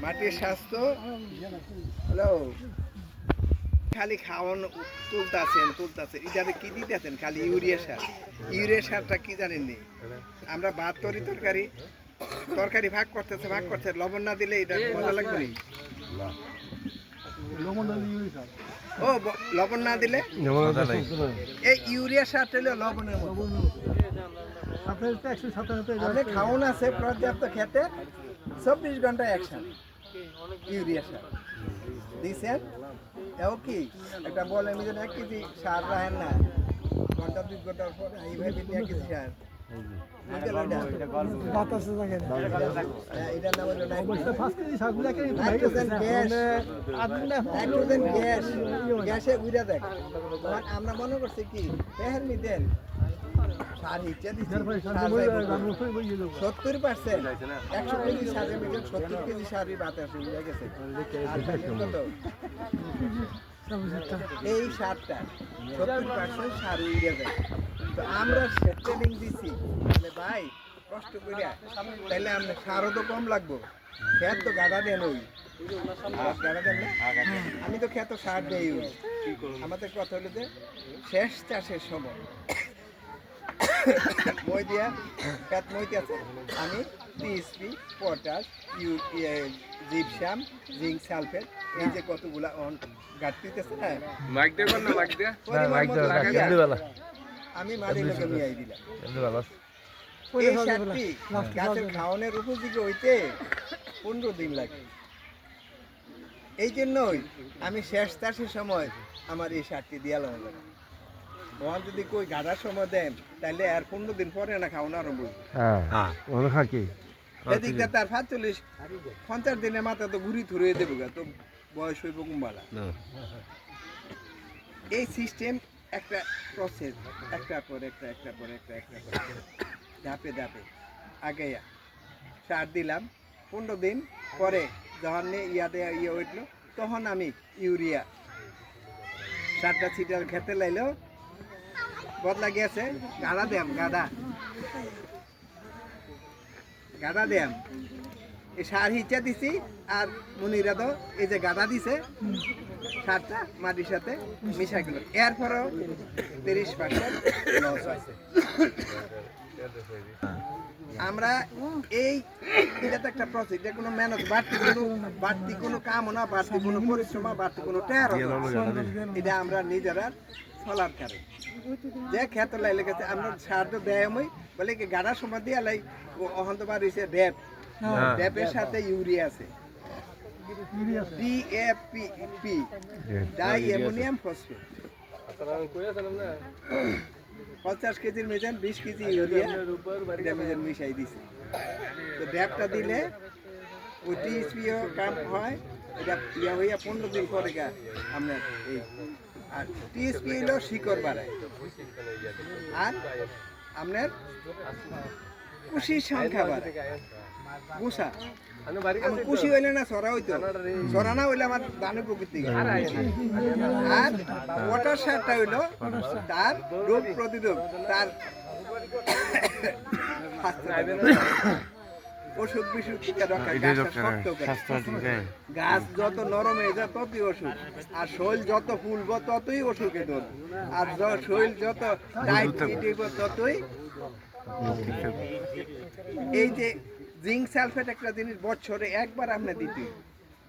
মাটির স্বাস্থ্য হ্যালো খালি খাওয়ান তুলতাছেন এটাতে কি দিতেছেন খালি ইউরিয়া সারটা কি জানেননি আমরা ভাত তরকারি ভাগ করতেছে লবণ না দিলে এটা মজা লাগবে না ও লবণ না দিলে এই ইউরিয়া সারটা হলো লবণের মতো আপনি খাওয়ান আছে পর্যাপ্ত খেতে 24 ঘন্টা অ্যাকশন ইউরিয়া সার দিছেন এও কি একটা বলে আমি যেন 1 কেজি সার রাখেন না ঘন্টা 2 ঘন্টার পরে এইভাবে 1 কেজি সার আমরা মনে করছি কি দেন 70% 100 কেজি সারের ভিতরে 70 কেজি সারই বাতাসে উড়ে গেছে এই সারটা 70% সার উড়ে যায় তো আমরা ট্রেনিং দিছি তাহলে ভাই কষ্ট করিয়া তাহলে আমরা সারও তো কম লাগবো খেত তো গাড়া দেন ওই গাড়া দেন না আমি তো খেত সার দেই ওই আমাদের কথা হলো যে শেষ চাষের সময় মই দিয়া খেত মইতে আছে আমি TSP potash gypsum zinc sulphate এই যে কতগুলা ঘাটতিতেছে না আমি মাটির লোকে নিয়ে দিলাম এই সারটি গাছের খাওয়ানোর উপযোগী হইতে 15 দিন লাগে এই জন্যই আমি শেষ চাষের সময় আমার এই সারটি দিয়া লাগবে ওখান যদি কই গাড়ার সময় দেন তাহলে আর 15 দিন পরে না খাওয়ানো আরম্ভ এদিকটা তার 45-50 দিনের মাথা তো ঘুরি থুরে দেবো তো বয়স হইব কুম্বালা এই সিস্টেম একটা প্রসেস একটা পরে একটা ধাপে আগে সার দিলাম 15 দিন পরে যখন ইয়ে উঠলো তখন আমি ইউরিয়া সারটা ছিটার খেতে লাইলেও বদলা গেছে গাদা দেম এই সার হিচা দিছি আর মনিরা তো এই যে গাদা দিছে সারটা মাটির সাথে মিশা গেল এরপরেও 30% লস আছে আমরা এটা তো একটা প্রসেস এটা কোনো মেহনত বাড়তি কোনো কামও না বাড়তি কোনো পরিশ্রম বাড়তি কোনো টের এটা আমরা নিজেরা ফলার কারণ যে খেত লাইলে গেছে আমরা সার তো দেয় বলে কি গাড়ার সময় দিয়ে লাই অহন্ত বাড়িছে ড্যাপের সাথে ইউরিয়া আছে DAP ডাই অ্যামোনিয়াম ফসফেট 50 কেজির মেজান 20 কেজি ইউরিয়া মেজান মিশাই দিছে তো ড্যাপটা দিলে ওই টিএসপিও কাম হয় এটা ইয়া হইয়া 15 দিন পরে আপনার এই আর টিএসপি হলো শিকড় বাড়ায় আর আপনার কুশির সংখ্যা বাড়ায় গুসা কুশি হইলে না সরা হইতো সরা না হইলে আমার ধানের প্রকৃতি আর ওয়াটার সারটা হইলো তার রোগ প্রতিরোধ তার অসুখ বিসুখ থেকে রক্ষা গাছ যত নরম হয়ে যায় ততই অসুখ আর শৈল যত ফুলব ততই অসুখে ধরবে আর শৈল যত টাইট ততই এই যে জিঙ্ক সালফেট একটা জিনিস বছরে একবার আপনি দিতে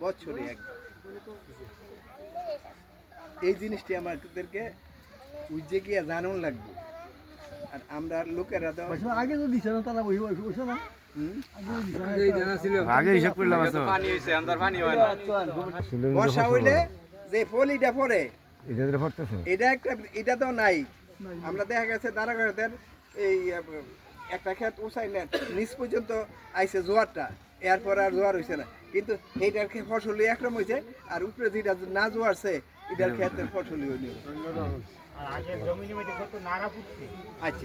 বছরে একবার এই জিনিসটি আমাদেরকে বুঝে গিয়ে জানুন লাগবে আর আমরা লোকেরা তো আগে তো দিছে না তারা বসে না বর্ষা হইলে যে ফলিটা পরে এটা তো নাই আমরা দেখা গেছে দাঁড়াঘাটের এই একটা ক্ষেত উঁচাই নেন নিচ পর্যন্ত আইছে জোয়ারটা এরপর আর জোয়ার হয়েছে না কিন্তু এইটার ফসল একরকম হয়েছে আর উপরে যেটা না জোয়ারছে এটার ক্ষেতের ফসলই হইল আচ্ছা